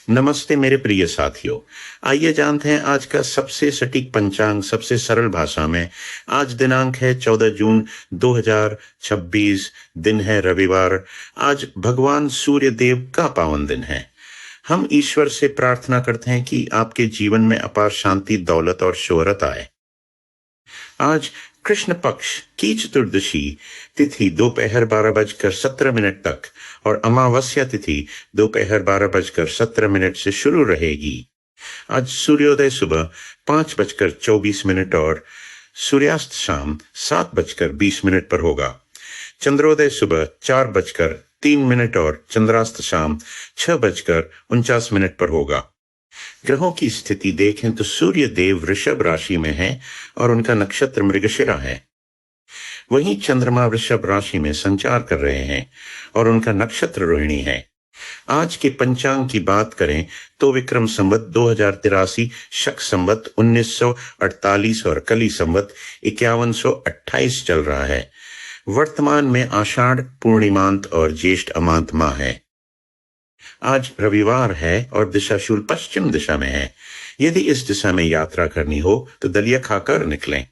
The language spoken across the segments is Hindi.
नमस्ते मेरे प्रिय साथियों। आइए जानते हैं आज का सबसे सटीक पंचांग सबसे सरल भाषा में। आज दिनांक है 14 जून 2026। दिन है रविवार। आज भगवान सूर्य देव का पावन दिन है। हम ईश्वर से प्रार्थना करते हैं कि आपके जीवन में अपार शांति, दौलत और शोहरत आए। आज कृष्ण पक्ष की चतुर्दशी तिथि दोपहर 12:17 तक और अमावस्या तिथि दोपहर 12:17 से शुरू रहेगी। आज सूर्योदय सुबह 5:24 और सूर्यास्त शाम 7:20 पर होगा। चंद्रोदय सुबह 4:03 और चंद्रास्त शाम 6:49 पर होगा। ग्रहों की स्थिति देखें तो सूर्य देव वृषभ राशि में है और उनका नक्षत्र मृगशिरा है। वहीं चंद्रमा वृषभ राशि में संचार कर रहे हैं और उनका नक्षत्र रोहिणी है। आज के पंचांग की बात करें तो विक्रम संवत 2083, शक संवत 1948 और कली संवत 5128 चल रहा है। वर्तमान में आषाढ़ पूर्णिमांत और ज्येष्ठ अमांत माह है। आज रविवार है और दिशाशूल पश्चिम दिशा में है। यदि इस दिशा में यात्रा करनी हो तो दलिया खाकर निकलें।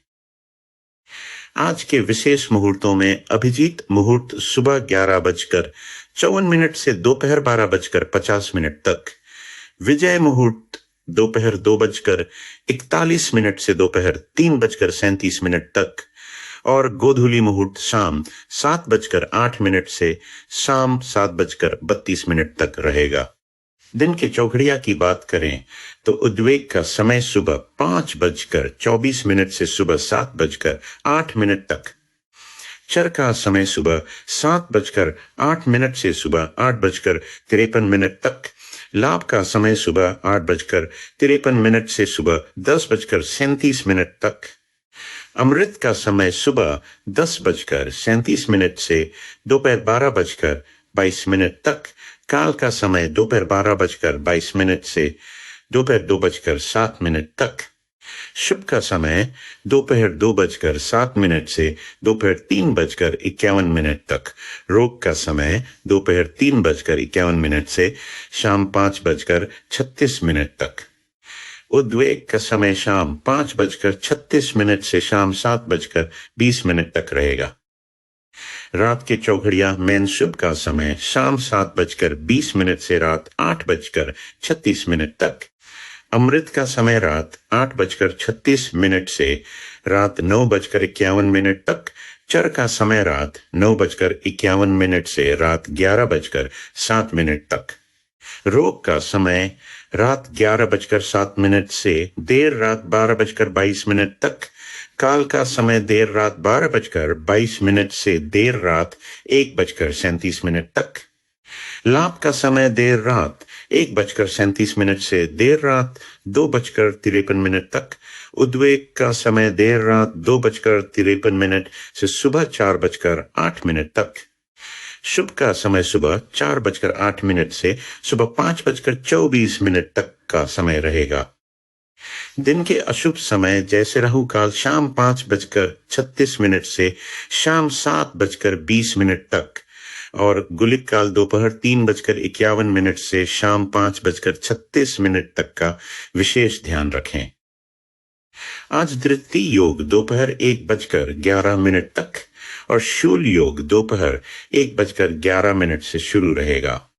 आज के विशेष मुहूर्तों में अभिजीत मुहूर्त सुबह 11:54 से दोपहर 12:50 तक, विजय मुहूर्त दोपहर 2:41 से दोपहर 3:37 तक और गोधूली मुहूर्त शाम 7:08 से शाम 7:32 तक रहेगा। दिन के चौघड़िया की बात करें तो उद्वेग का समय सुबह 5:24 से सुबह 7:08 तक, चर का समय सुबह 7:08 से सुबह 8:53 तक, लाभ का समय सुबह 8:53 से सुबह 10:37 तक, अमृत का समय सुबह 10:37 से दोपहर 12:22 तक, काल का समय दोपहर 12:22 से दोपहर 2:07 तक, शुभ का समय दोपहर 2:07 से दोपहर 3:51 तक, रोग का समय दोपहर 3:51 से शाम 5:36 तक, उद्वेग का समय शाम 5:36 से शाम 7:20 तक रहेगा। रात के चौघड़िया मैन शुभ का समय शाम 7:20 से रात 8:36 तक, अमृत का समय रात 8:36 से रात 9:51 तक, चर का समय रात 9:51 से रात 11:07 तक, रोग का समय रात 11:07 से देर रात 12:22 तक, काल का समय देर रात 12:22 से देर रात 1:37 तक, लाभ का समय देर रात 1:37 से देर रात 2:53 तक, उद्वेग का समय देर रात 2:53 से सुबह 4:08 तक, शुभ का समय सुबह 4:08 से सुबह 5:24 तक का समय रहेगा। दिन के अशुभ समय जैसे राहु काल शाम 5:36 से शाम 7:20 तक और गुलिक काल दोपहर 3:51 से शाम 5:36 तक का विशेष ध्यान रखें। आज द्वितीय योग दोपहर 1:11 तक और शूल योग दोपहर 1:11 से शुरू रहेगा।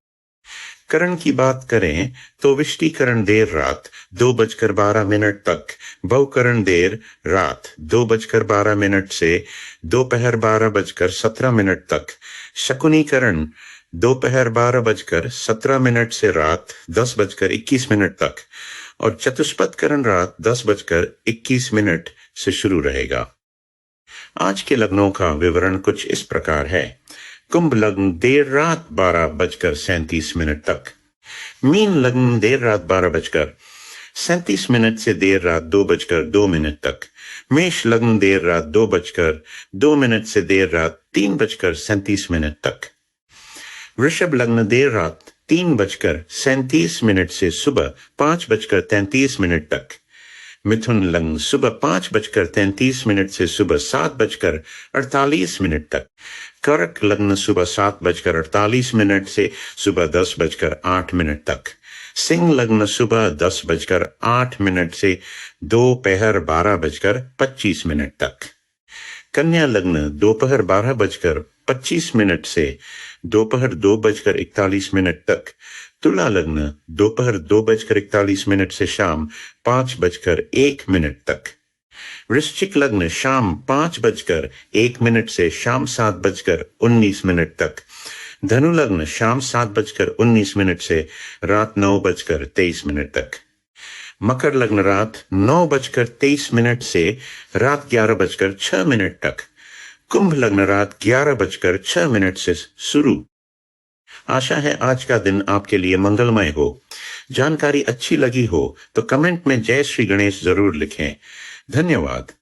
करण की बात करें तो विष्टिकरण देर रात 2:12 तक, बहुकरण देर रात 2:12 से दोपहर 12:17 तक, शकुनीकरण दोपहर 12:17 से रात 10:21 तक और चतुष्पथकरण रात 10:21 से शुरू रहेगा। आज के लग्नों का विवरण कुछ इस प्रकार है। कुंभ लग्न देर रात 12:37 तक, मीन लग्न देर रात 12:37 से देर रात 2:02 तक, मेष लग्न देर रात 2:02 से देर रात 3:37 तक, वृषभ लग्न देर रात 3:37 से सुबह 5:33 तक, मिथुन लग्न सुबह 5:33 से सुबह 7:48 तक, कर्क लग्न सुबह 7:48 से सुबह 10:08 तक, सिंह लग्न सुबह 10:08 से दोपहर 12:25 तक। कन्या लग्न दोपहर 12:25 से दोपहर 2:41 तक। तुला लग्न दोपहर 2:41 से शाम 5:01 तक। वृश्चिक लग्न शाम 5:01 से शाम 7:19 तक। धनु लग्न शाम 7:19 से रात 9:23 तक। मकर लग्न रात 9:23 से रात 11:06 तक। कुंभ लग्न रात 11:06 से शुरू। आशा है आज का दिन आपके लिए मंगलमय हो। जानकारी अच्छी लगी हो तो कमेंट में जय श्री गणेश जरूर लिखें। धन्यवाद।